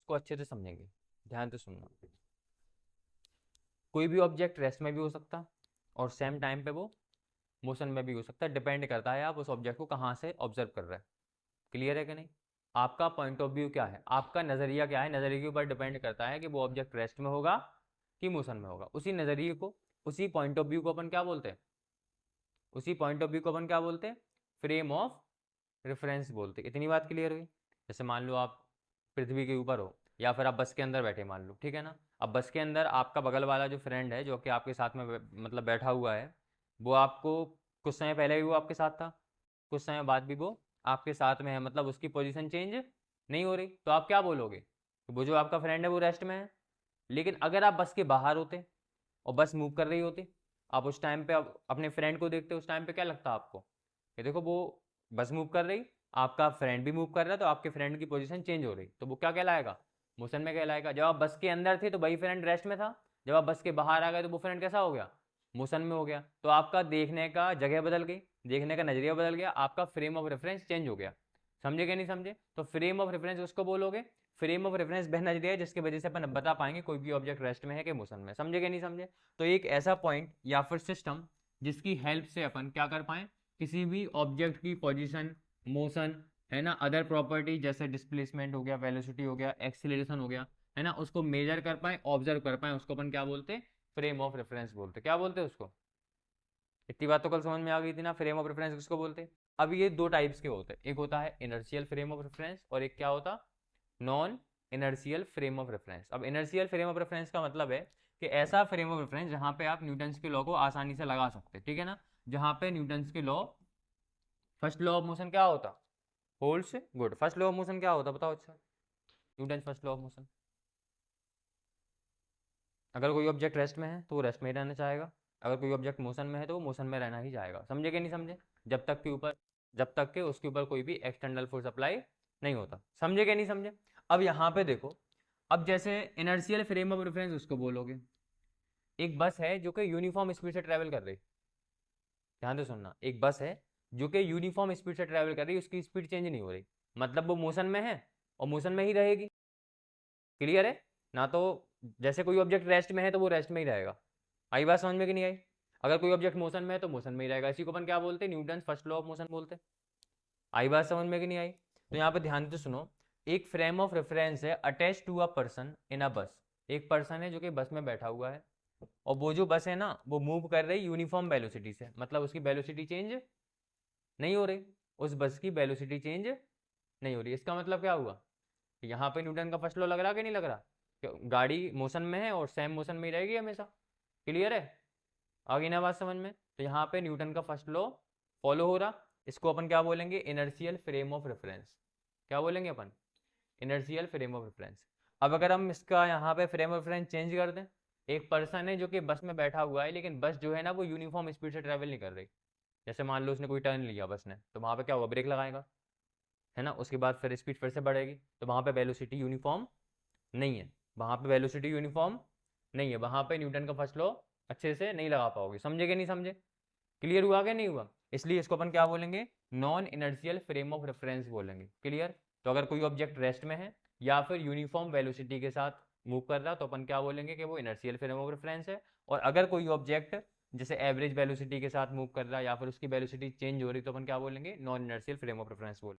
उसको अच्छे से समझेंगे, ध्यान से सुनना। कोई भी ऑब्जेक्ट रेस्ट में भी हो सकता और सेम टाइम पे वो मोशन में भी हो सकता है, डिपेंड करता है आप उस ऑब्जेक्ट को कहाँ से ऑब्जर्व कर रहे हैं। क्लियर है कि नहीं? आपका पॉइंट ऑफ व्यू क्या है, आपका नज़रिया क्या है, नज़रिए के ऊपर डिपेंड करता है कि वो ऑब्जेक्ट रेस्ट में होगा कि मोशन में होगा। उसी नज़रिए को, उसी पॉइंट ऑफ व्यू को अपन क्या बोलते हैं, उसी पॉइंट ऑफ व्यू को अपन क्या बोलते हैं, फ्रेम ऑफ रेफरेंस बोलते हैं। इतनी बात क्लियर हुई? जैसे मान लो आप पृथ्वी के ऊपर हो या फिर आप बस के अंदर बैठे मान लो, ठीक है ना। अब बस के अंदर आपका बगल वाला जो फ्रेंड है जो कि आपके साथ में मतलब बैठा हुआ है, वो आपको कुछ समय पहले भी वो आपके साथ था, कुछ समय बाद भी वो आपके साथ में है, मतलब उसकी पोजीशन चेंज नहीं हो रही, तो आप क्या बोलोगे, वो जो आपका फ्रेंड है वो रेस्ट में है। लेकिन अगर आप बस के बाहर होते और बस मूव कर रही होती, आप उस टाइम पे अपने फ्रेंड को देखते, उस टाइम पे क्या लगता आपको कि देखो वो बस मूव कर रही, आपका फ्रेंड भी मूव कर रहा है, तो आपके फ्रेंड की पोजीशन चेंज हो रही, तो वो क्या कहलाएगा, मोशन में कहलाएगा। जब आप बस के अंदर थे तो वही फ्रेंड रेस्ट में था, जब आप बस के बाहर आ गए तो वो फ्रेंड कैसा हो गया, मोशन में हो गया। तो आपका देखने का जगह बदल गई, देखने का नजरिया बदल गया, आपका फ्रेम ऑफ रेफरेंस चेंज हो गया। समझे कि नहीं समझे? तो फ्रेम ऑफ रेफरेंस उसको बोलोगे, फ्रेम ऑफ रेफरेंस वह नजरिया है जिसकी वजह से अपन बता पाएंगे कोई भी ऑब्जेक्ट रेस्ट में है कि मोशन में। समझे कि नहीं समझे? तो एक ऐसा पॉइंट या फिर सिस्टम जिसकी हेल्प से अपन क्या कर पाए, किसी भी ऑब्जेक्ट की पोजीशन, मोशन, है ना, अदर प्रॉपर्टी जैसे डिस्प्लेसमेंट हो गया, वेलोसिटी हो गया, एक्सीलरेशन हो गया, है ना, उसको मेजर कर पाए, ऑब्जर्व कर पाए, उसको अपन क्या बोलते हैं, फ्रेम ऑफ रेफरेंस बोलते। क्या बोलते हैं उसको? इतनी बात तो कल समझ में आ गई थी ना, फ्रेम ऑफ रेफरेंस किसको बोलते हैं। अब ये दो टाइप्स के होते हैं, एक होता है इनर्शियल फ्रेम ऑफ रेफरेंस और एक क्या होता, non inertial frame of reference. अब इनर्शियल फ्रेम ऑफ रेफरेंस का मतलब है कि ऐसा फ्रेम ऑफ रेफरेंस जहां पे आप न्यूटन्स के लॉ को आसानी से लगा सकते हैं, ठीक है ना, जहां पे न्यूटन्स के law, first law of motion क्या होता, holds good. First law of motion क्या होता बताओ अच्छा, Newton first law of motion. अगर कोई ऑब्जेक्ट रेस्ट में है तो वो रेस्ट में ही रहना चाहेगा, अगर कोई ऑब्जेक्ट मोशन में है तो वो मोशन में रहना ही जाएगा। समझे कि नहीं समझे? जब तक के उसके ऊपर कोई भी एक्सटर्नल फोर्स अप्लाई नहीं होता। समझे कि नहीं समझे? अब यहाँ पे देखो, अब जैसे इनर्शियल फ्रेम ऑफ रेफरेंस उसको बोलोगे, एक बस है जो कि यूनिफॉर्म स्पीड से ट्रेवल कर रही, ध्यान से सुनना, एक बस है जो कि यूनिफॉर्म स्पीड से ट्रेवल कर रही है, उसकी स्पीड चेंज नहीं हो रही, मतलब वो मोशन में है और मोशन में ही रहेगी। क्लियर है ना? तो जैसे कोई ऑब्जेक्ट रेस्ट में है तो वो रेस्ट में ही रहेगा। आई बात समझ में कि नहीं आई? अगर कोई ऑब्जेक्ट मोशन में है तो मोशन में ही रहेगा, इसी को अपन क्या बोलते हैं, Newton first law of motion बोलते हैं। आई बात समझ में कि नहीं आई? तो यहाँ पे ध्यान से सुनो, एक फ्रेम ऑफ रेफरेंस है attach to a person in a bus. एक पर्सन है जो कि बस में बैठा हुआ है और वो जो बस है ना वो मूव कर रही यूनिफॉर्म वेलोसिटी से, मतलब उसकी वेलोसिटी चेंज नहीं हो रही, उस बस की वेलोसिटी चेंज नहीं हो रही। इसका मतलब क्या हुआ, यहाँ पे न्यूटन का फर्स्ट लॉ लग रहा कि नहीं लग रहा, गाड़ी मोशन में है और सेम मोशन में ही रहेगी हमेशा। क्लियर है? आ गई ना बात समझ में? तो यहाँ पे न्यूटन का फर्स्ट लॉ फॉलो हो रहा, इसको अपन क्या बोलेंगे, इनर्शियल फ्रेम ऑफ रेफरेंस। क्या बोलेंगे अपन, इनर्शियल फ्रेम ऑफ रेफरेंस। अब अगर हम इसका यहाँ पे फ्रेम ऑफ रेफरेंस चेंज कर दें, एक पर्सन है जो कि बस में बैठा हुआ है लेकिन बस जो है ना वो यूनिफॉर्म स्पीड से ट्रेवल नहीं कर रही। जैसे मान लो उसने कोई टर्न लिया बस ने, तो वहाँ पे क्या होगा, ब्रेक लगाएगा, है ना, उसके बाद फिर स्पीड फिर से बढ़ेगी, तो वहाँ पे वेलोसिटी यूनिफॉर्म नहीं है, वहाँ पे वेलोसिटी यूनिफॉर्म नहीं है, वहाँ पे न्यूटन का फर्स्ट लॉ अच्छे से नहीं लगा पाओगे। समझे कि नहीं समझे? क्लियर हुआ कि नहीं हुआ? इसलिए इसको अपन क्या बोलेंगे, non inertial frame of reference बोलेंगे। क्लियर? तो अगर कोई ऑब्जेक्ट रेस्ट में है या फिर यूनिफॉर्म वेलोसिटी के साथ मूव कर रहा तो अपन क्या बोलेंगे कि वो इनर्शियल फ्रेम ऑफ रेफरेंस है। और अगर कोई ऑब्जेक्ट जैसे एवरेज वेलोसिटी के साथ मूव कर रहा है या फिर उसकी वेलोसिटी चेंज हो रही तो अपन क्या बोलेंगे, non inertial frame of reference बोलेंगे।